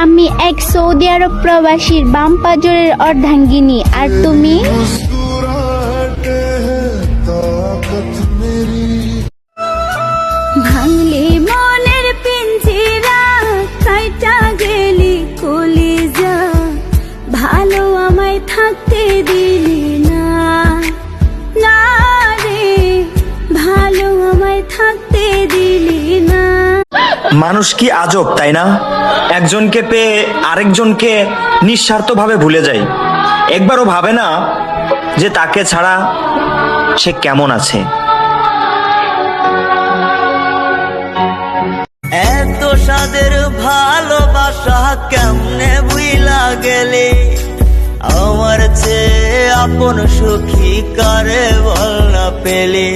আমি এক সৌদি আরব প্রবাসীর বাম পাজরের অর্ধাঙ্গিনী, আর তুমি? ভাঙলে মনের পিঞ্জিরা, কাইটা গেলি কলিজা, ভালো আমায় থাকতে দিলি না, না রে, ভালো আমায় থাকতে দিলি না। মানুষ কি আজব, তাই না? একজনকে পেয়ে আরেকজনকে নিঃস্বার্থভাবে ভুলে যায়, একবারও ভাবে না যে তাকে ছাড়া সে কেমন আছে। এত সাদের ভালোবাসা কেমনে বুইলা গেলে, আমার চেয়ে আপন সুখী কারে বল না পেলে।